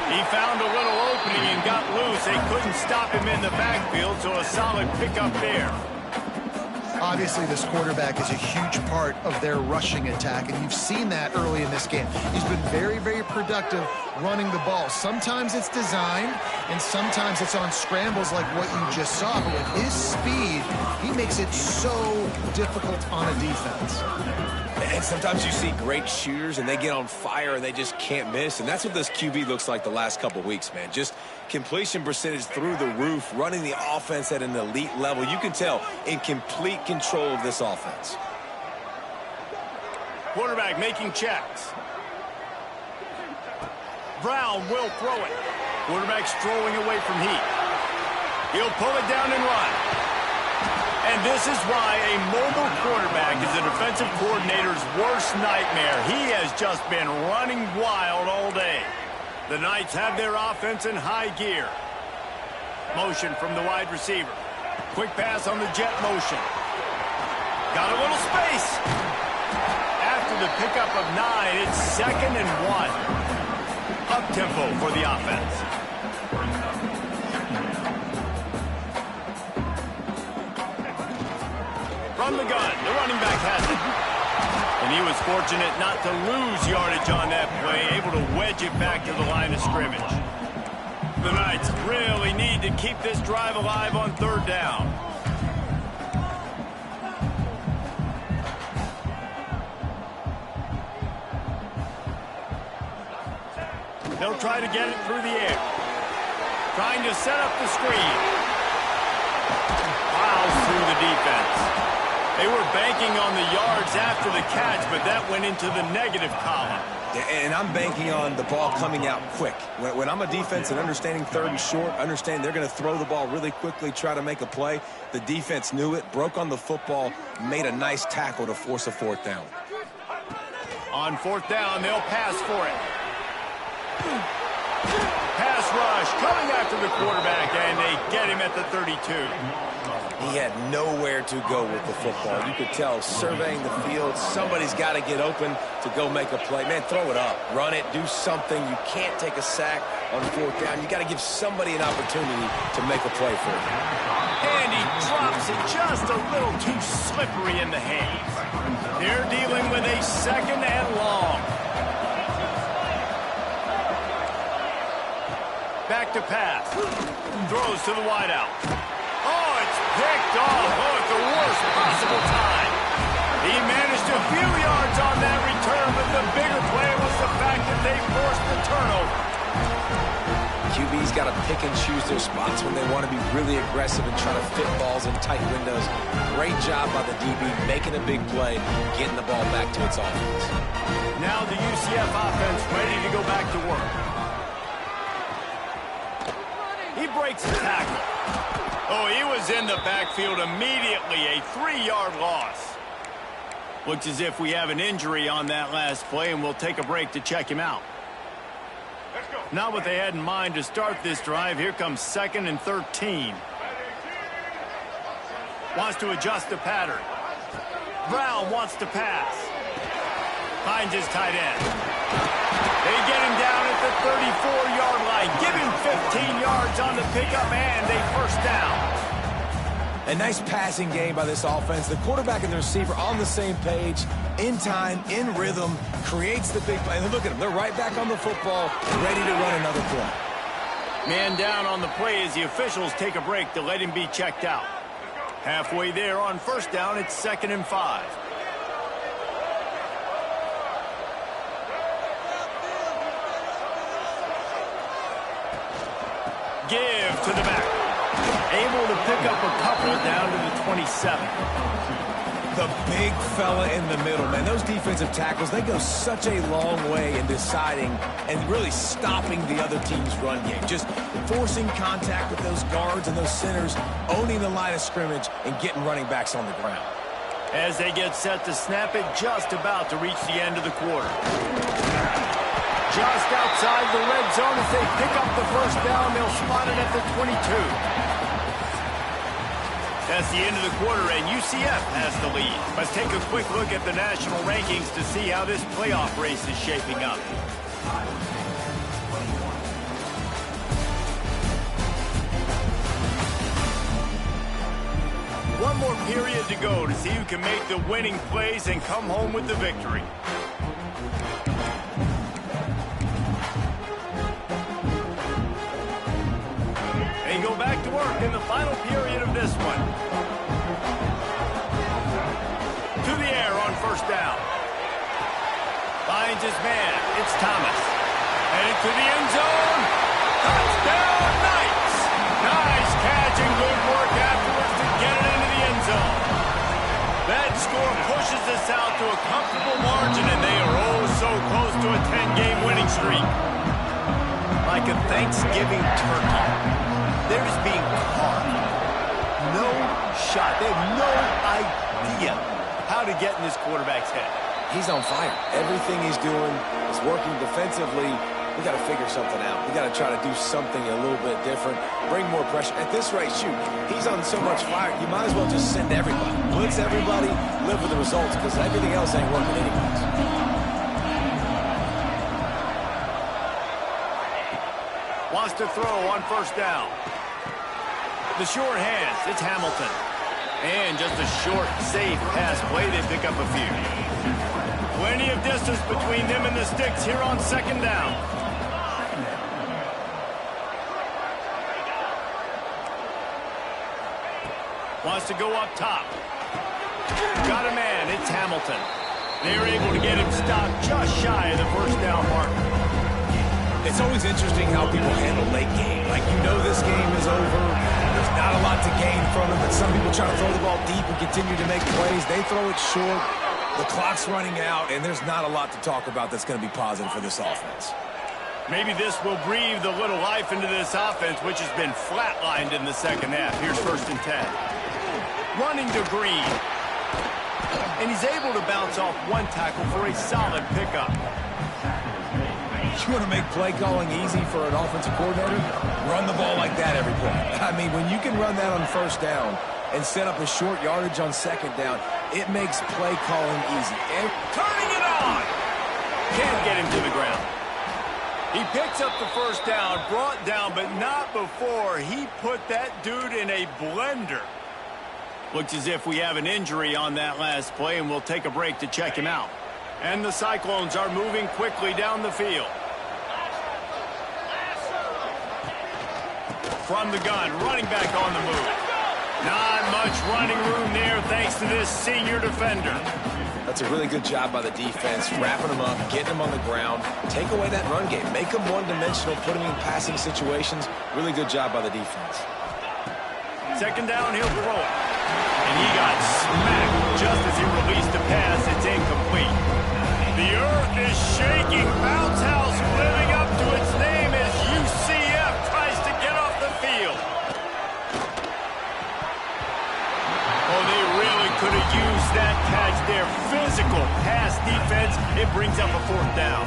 He found a little opening and got loose. They couldn't stop him in the backfield, so a solid pickup there. Obviously, this quarterback is a huge part of their rushing attack, and you've seen that early in this game. He's been very, very productive running the ball. Sometimes it's designed, and sometimes it's on scrambles like what you just saw. But with his speed, he makes it so difficult on a defense. And sometimes you see great shooters, and they get on fire, and they just can't miss. And that's what this QB looks like the last couple weeks, man. Just completion percentage through the roof, running the offense at an elite level. You can tell in complete control of this offense. Quarterback making checks. Brown will throw it. Quarterback's throwing away from heat. He'll pull it down and run. And this is why a mobile quarterback is a defensive coordinator's worst nightmare. He has just been running wild all day. The Knights have their offense in high gear. Motion from the wide receiver. Quick pass on the jet motion. Got a little space. After the pickup of 9, it's 2nd and 1. Up-tempo for the offense. From the gun, the running back has it. And he was fortunate not to lose yardage on that play, able to wedge it back to the line of scrimmage. The Knights really need to keep this drive alive on 3rd down. They'll try to get it through the air. Trying to set up the screen. Fouls through the defense. They were banking on the yards after the catch, but that went into the negative column. And I'm banking on the ball coming out quick. When I'm a defense and understanding 3rd and short, understand they're going to throw the ball really quickly, try to make a play. The defense knew it, broke on the football, made a nice tackle to force a 4th down. On 4th down, they'll pass for it. Pass rush coming after the quarterback, and they get him at the 32. He had nowhere to go with the football. You could tell, surveying the field, somebody's got to get open to go make a play. Man, throw it up, run it, do something. You can't take a sack on 4th down. You got to give somebody an opportunity to make a play for you. And he drops it just a little too slippery in the hands. They're dealing with a 2nd and long. Back to pass. Throws to the wideout. Oh, it's picked off. Oh, at the worst possible time. He managed a few yards on that return, but the bigger play was the fact that they forced the turnover. QB's got to pick and choose their spots when they want to be really aggressive and try to fit balls in tight windows. Great job by the DB making a big play, getting the ball back to its offense. Now the UCF offense ready to go back to work. He breaks the tackle. Oh, he was in the backfield immediately. A 3-yard loss. Looks as if we have an injury on that last play, and we'll take a break to check him out. Not what they had in mind to start this drive. Here comes 2nd and 13. Wants to adjust the pattern. Brown wants to pass. Finds his tight end. They get him down at the 34-yard line. Give him 15 yards on the pickup and a 1st down. A nice passing game by this offense. The quarterback and the receiver on the same page, in time, in rhythm, creates the big play. And look at them. They're right back on the football, ready to run another play. Man down on the play as the officials take a break to let him be checked out. Halfway there on 1st down, it's 2nd and 5. Give to the back. Able to pick up a couple down to the 27. The big fella in the middle, man. Those defensive tackles, they go such a long way in deciding and really stopping the other team's run game. Just forcing contact with those guards and those centers, owning the line of scrimmage, and getting running backs on the ground. As they get set to snap it, just about to reach the end of the quarter. Just outside the red zone as they pick up the first down. They'll spot it at the 22. That's the end of the quarter, and UCF has the lead. Let's take a quick look at the national rankings to see how this playoff race is shaping up. One more period to go to see who can make the winning plays and come home with the victory. They go back to work in the final period of this one. To the air on first down. Finds his man. It's Thomas. Headed to the end zone. Touchdown, Knights! Nice catch and good work afterwards to get it into the end zone. That score pushes us out to a comfortable margin, and they are oh so close to a 10-game winning streak. Like a Thanksgiving turkey. They're just being carved. No shot. They have no idea how to get in this quarterback's head. He's on fire. Everything he's doing is working defensively. We got to figure something out. We got to try to do something a little bit different. Bring more pressure. At this rate, shoot, he's on so much fire, you might as well just send everybody. Blitz everybody, live with the results, because everything else ain't working anyways. Wants to throw on first down. The short hands, it's Hamilton. And just a short, safe pass play, they pick up a few. Plenty of distance between them and the sticks here on second down. Wants to go up top. Got a man, it's Hamilton. They're able to get him stopped just shy of the first down marker. It's always interesting how people handle late game. Like, you know this game is over. There's not a lot to gain from it, but some people try to throw the ball deep and continue to make plays. They throw it short. The clock's running out, and there's not a lot to talk about that's going to be positive for this offense. Maybe this will breathe a little life into this offense, which has been flatlined in the second half. Here's first and 10. Running to Green. And he's able to bounce off one tackle for a solid pickup. You want to make play calling easy for an offensive coordinator? Run the ball like that every play. I mean, when you can run that on first down and set up a short yardage on second down, it makes play calling easy. And turning it on! Can't get him to the ground. He picks up the first down, brought down, but not before he put that dude in a blender. Looks as if we have an injury on that last play, and we'll take a break to check him out. And the Cyclones are moving quickly down the field. From the gun, running back on the move. Not much running room there thanks to this senior defender. That's a really good job by the defense, wrapping them up, getting them on the ground. Take away that run game. Make them one-dimensional, put them in passing situations. Really good job by the defense. Second down, he'll throw it. And he got smacked just as he released the pass. It's incomplete. The earth is shaking. Bounce House living up to its name as UCF tries to get off the field. Oh, they really could have used that catch there. Physical pass defense. It brings up a fourth down.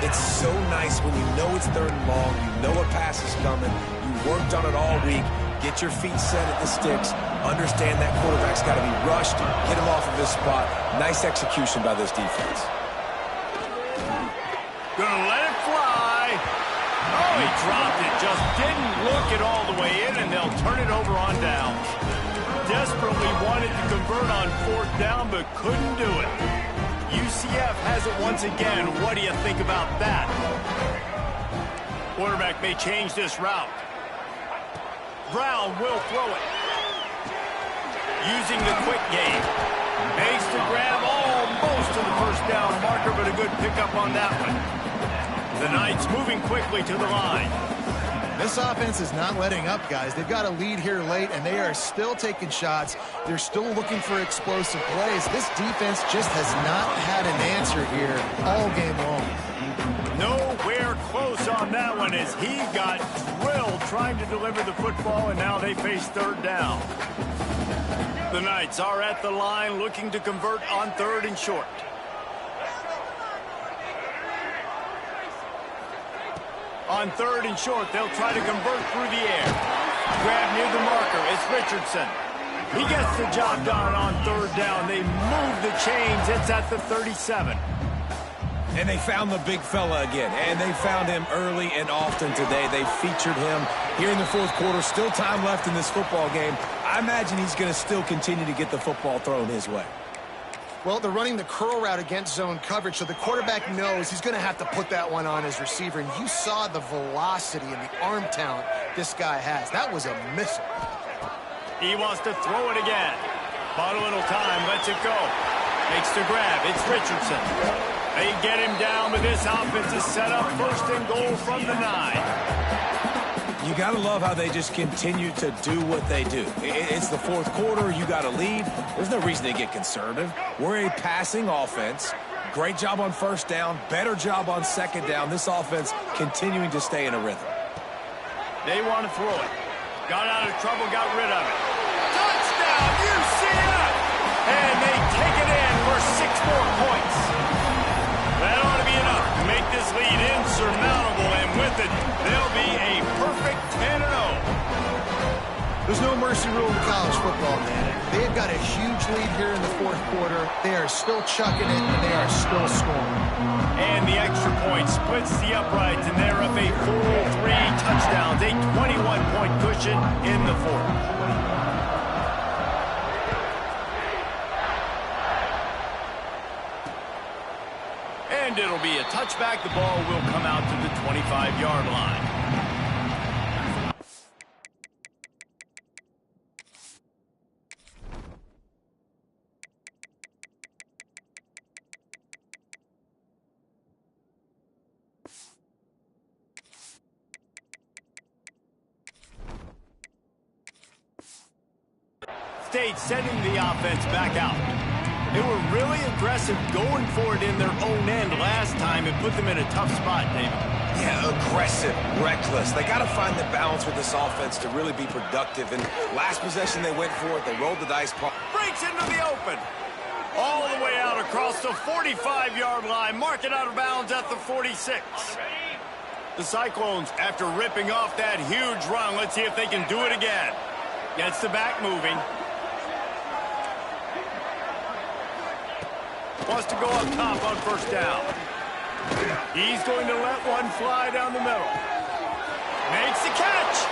It's so nice when you know it's third and long. You know a pass is coming. You worked on it all week. Get your feet set at the sticks. Understand that quarterback's got to be rushed. Get him off of this spot. Nice execution by this defense. Gonna let it fly. Oh, he dropped it. Just didn't look it all the way in, and they'll turn it over on down. Desperately wanted to convert on fourth down, but couldn't do it. UCF has it once again. What do you think about that? Quarterback may change this route. Brown will throw it. Using the quick game. Makes the grab almost to the first down marker, but a good pickup on that one. The Knights moving quickly to the line. This offense is not letting up, guys. They've got a lead here late, and they are still taking shots. They're still looking for explosive plays. This defense just has not had an answer here all game long. Nowhere close on that one as he got drilled trying to deliver the football, and now they face third down. The Knights are at the line looking to convert on 3rd and short. On 3rd and short, they'll try to convert through the air. Grab near the marker. It's Richardson. He gets the job done on 3rd down. They move the chains. It's at the 37. And they found the big fella again. And they found him early and often today. They featured him here in the 4th quarter. Still time left in this football game. I imagine he's going to still continue to get the football thrown his way. Well, they're running the curl route against zone coverage, so the quarterback knows he's going to have to put that one on his receiver. And you saw the velocity and the arm talent this guy has. That was a missile. He wants to throw it again. Bought a little time, lets it go. Makes the grab. It's Richardson. They get him down, but this offense is set up 1st and goal from the 9. You got to love how they just continue to do what they do. It's the 4th quarter. You got to lead. There's no reason to get conservative. We're a passing offense. Great job on 1st down. Better job on 2nd down. This offense continuing to stay in a rhythm. They want to throw it. Got out of trouble, got rid of it. Touchdown, UCF! And they take it in for 6 more points. That ought to be enough to make this lead insurmountable, and with it, they'll be a perfect 10-0. There's no mercy rule in college football, man. They have got a huge lead here in the 4th quarter. They are still chucking it, and they are still scoring. And the extra point splits the uprights, and they're up a full 3 touchdowns, a 21-point cushion in the 4th. And it'll be a touchback. The ball will come out to the 25-yard line. State sending the offense back out. They were really aggressive going for it in their own end last time and put them in a tough spot, David. Yeah, aggressive, reckless. They got to find the balance with this offense to really be productive. And last possession, they went for it. They rolled the dice. Breaks into the open. All the way out across the 45-yard line. Mark it out of bounds at the 46. The Cyclones, after ripping off that huge run, let's see if they can do it again. Gets the back moving. Wants to go up top on 1st down. He's going to let one fly down the middle. Makes the catch.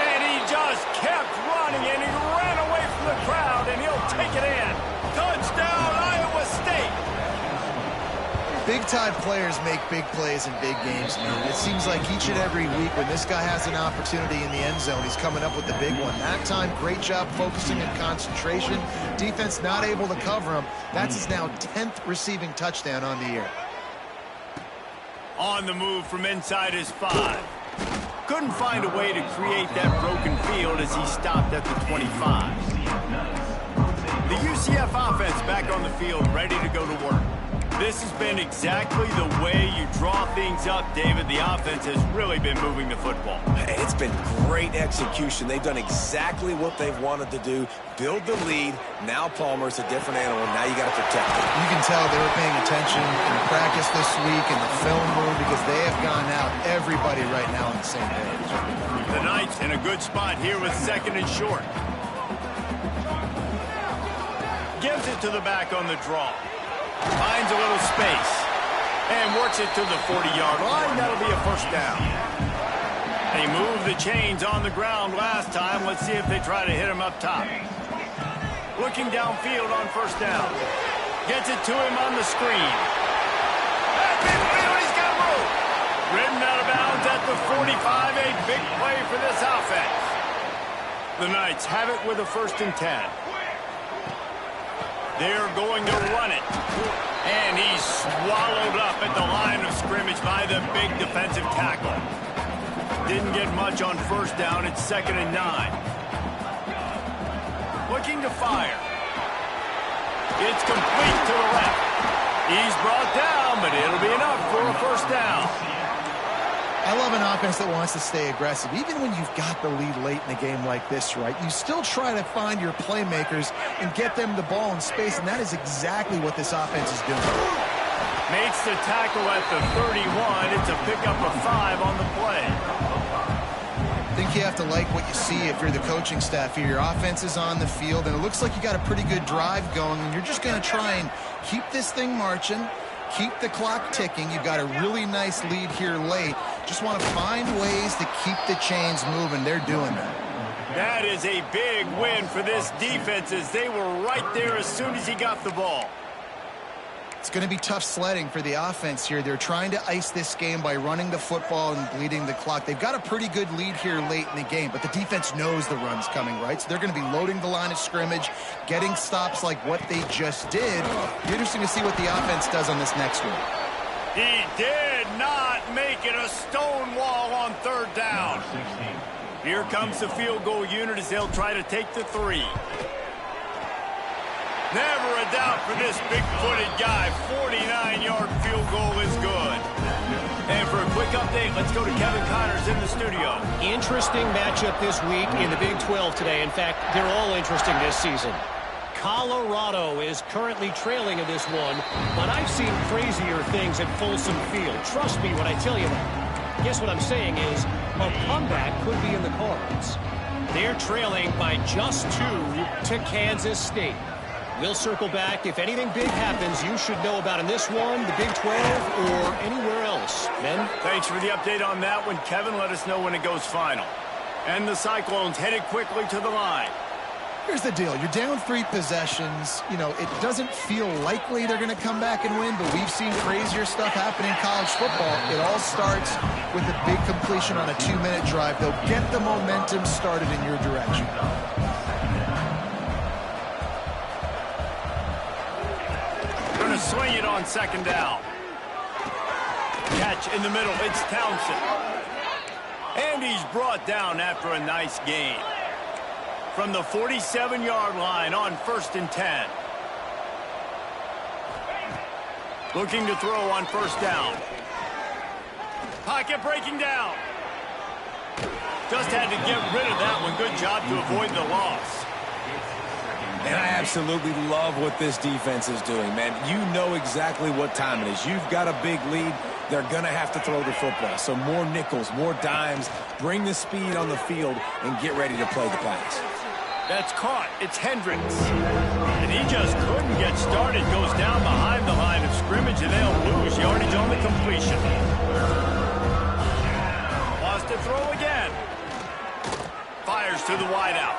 And he just kept running, and he ran away from the crowd, and he'll take it in. Touchdown, Iowa State. Big-time players make big plays in big games, man. It seems like each and every week when this guy has an opportunity in the end zone, he's coming up with the big one. That time, great job focusing and concentration. Defense not able to cover him. That's his now 10th receiving touchdown on the year. On the move from inside his 5. Couldn't find a way to create that broken field as he stopped at the 25. The UCF offense back on the field, ready to go to work. This has been exactly the way you draw things up, David. The offense has really been moving the football. It's been great execution. They've done exactly what they've wanted to do. Build the lead. Now Palmer's a different animal. Now you got to protect it. You can tell they were paying attention in practice this week in the film room because they have gone out, everybody right now on the same page. The Knights in a good spot here with 2nd and short. Gives it to the back on the draw. Finds a little space and works it to the 40-yard line. That'll be a 1st down. They moved the chains on the ground last time. Let's see if they try to hit him up top. Looking downfield on 1st down. Gets it to him on the screen. At midfield, he's got to move. Ridden out of bounds at the 45. A big play for this offense. The Knights have it with a 1st and 10. They're going to run it. And he's swallowed up at the line of scrimmage by the big defensive tackle. didn't get much on first down. It's 2nd and 9. Looking to fire. It's complete to the left. He's brought down, but it'll be enough for a first down. I love an offense that wants to stay aggressive. Even when you've got the lead late in a game like this, right, you still try to find your playmakers and get them the ball in space, and that is exactly what this offense is doing. Makes the tackle at the 31. It's a pickup of 5 on the play. I think you have to like what you see if you're the coaching staff here. Your offense is on the field, and it looks like you got a pretty good drive going, and you're just going to try and keep this thing marching, keep the clock ticking. You've got a really nice lead here late. Just want to find ways to keep the chains moving. They're doing that. That is a big win for this defense as they were right there as soon as he got the ball. It's going to be tough sledding for the offense here. They're trying to ice this game by running the football and bleeding the clock. They've got a pretty good lead here late in the game, but the defense knows the run's coming, right? So they're going to be loading the line of scrimmage, getting stops like what they just did. It'll be interesting to see what the offense does on this next one. He did not make it a stone wall on 3rd down. Here comes the field goal unit as they'll try to take the 3. Never a doubt for this big-footed guy. 49-yard field goal is good. And for a quick update, let's go to Kevin Connors in the studio. Interesting matchup this week in the Big 12 today. In fact, they're all interesting this season. Colorado is currently trailing in this one, but I've seen crazier things at Folsom Field. Trust me when I tell you that. Guess what I'm saying is a comeback could be in the cards. They're trailing by just 2 to Kansas State. We'll circle back. If anything big happens, you should know about in this one, the Big 12, or anywhere else. Ben? Thanks for the update on that one, Kevin. Let us know when it goes final. And the Cyclones headed quickly to the line. Here's the deal. You're down 3 possessions. You know, it doesn't feel likely they're going to come back and win, but we've seen crazier stuff happen in college football. It all starts with a big completion on a 2-minute drive. They'll get the momentum started in your direction. Going to swing it on 2nd down. Catch in the middle. It's Townsend. And he's brought down after a nice gain. From the 47-yard line on 1st and 10. Looking to throw on 1st down. Pocket breaking down. Just had to get rid of that one. Good job to avoid the loss. And I absolutely love what this defense is doing, man. You know exactly what time it is. You've got a big lead. They're going to have to throw the football. So more nickels, more dimes, bring the speed on the field, and get ready to play the pass. That's caught. It's Hendricks. And he just couldn't get started. Goes down behind the line of scrimmage, and they'll lose yardage on the completion. Lost to throw again. Fires to the wideout.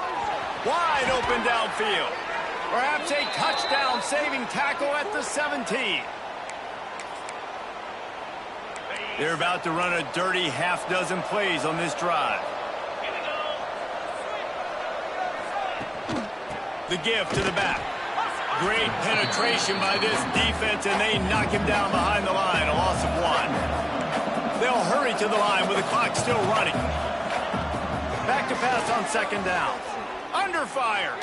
Wide open downfield. Perhaps a touchdown-saving tackle at the 17. They're about to run a dirty half-dozen plays on this drive. The give to the back. Great penetration by this defense, and they knock him down behind the line. A loss of 1. They'll hurry to the line with the clock still running. Back to pass on 2nd down. Under fire.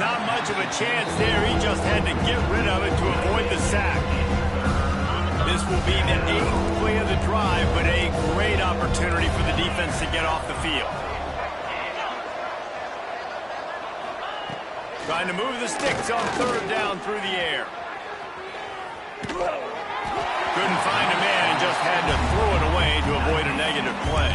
Not much of a chance there. He just had to get rid of it to avoid the sack. This will be the 8th play of the drive, but a great opportunity for the defense to get off the field. Trying to move the sticks on 3rd down through the air. Couldn't find a man and just had to throw it away to avoid a negative play.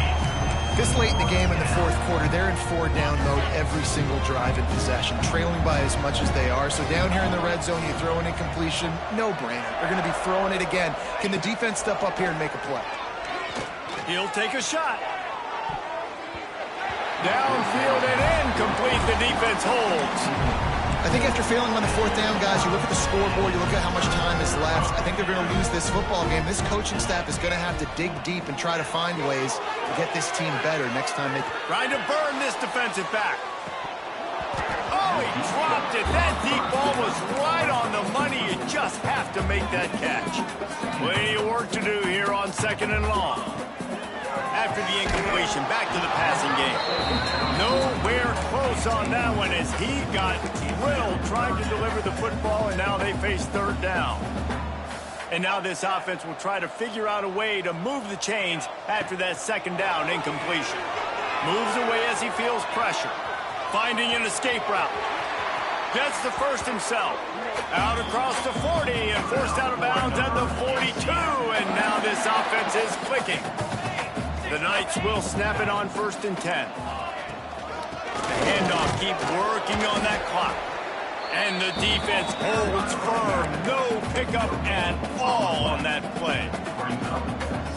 This late in the game in the 4th quarter, they're in 4-down mode every single drive in possession, trailing by as much as they are. So down here in the red zone, you throw an incompletion, no-brainer. They're going to be throwing it again. Can the defense step up here and make a play? He'll take a shot. Downfield and incomplete. The defense holds. I think after failing on the 4th down, guys, you look at the scoreboard, you look at how much time is left. I think they're going to lose this football game. This coaching staff is going to have to dig deep and try to find ways to get this team better next time they... Trying to burn this defensive back. Oh, he dropped it. That deep ball was right on the money. You just have to make that catch. Plenty of work to do here on 2nd and long. after the incompletion. Back to the passing game. Nowhere close on that one as he got drilled trying to deliver the football, and now they face third down. And now this offense will try to figure out a way to move the chains after that second down incompletion. Moves away as he feels pressure. Finding an escape route. Gets the first himself. Out across the 40 and forced out of bounds at the 42. And now this offense is clicking. The Knights will snap it on 1st and 10. The handoff keeps working on that clock. And the defense holds firm. No pickup at all on that play.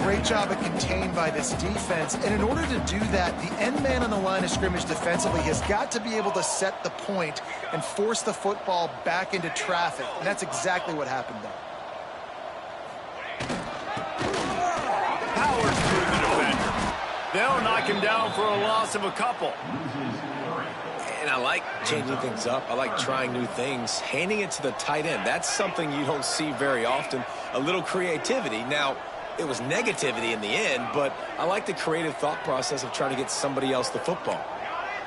Great job of contained by this defense. And in order to do that, the end man on the line of scrimmage defensively has got to be able to set the point and force the football back into traffic. And that's exactly what happened there. Powers through the defender. They'll knock him down for a loss of a couple. And I like changing things up. I like trying new things. Handing it to the tight end, that's something you don't see very often. A little creativity. Now, it was negativity in the end, but I like the creative thought process of trying to get somebody else the football.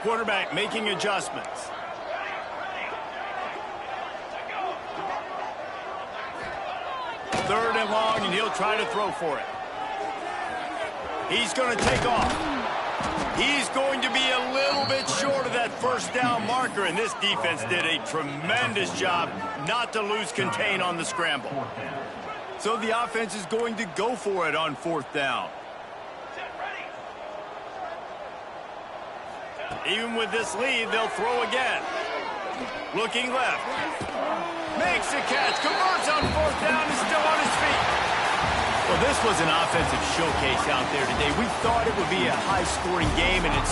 Quarterback making adjustments. Third and long, and he'll try to throw for it. He's going to take off. He's going to be a little bit short of that first down marker, and this defense did a tremendous job not to lose contain on the scramble. So the offense is going to go for it on 4th down. Even with this lead, they'll throw again. Looking left. Makes a catch. Converts on 4th down. Is still on his feet. Well, this was an offensive showcase out there today. We thought it would be a high-scoring game, and it's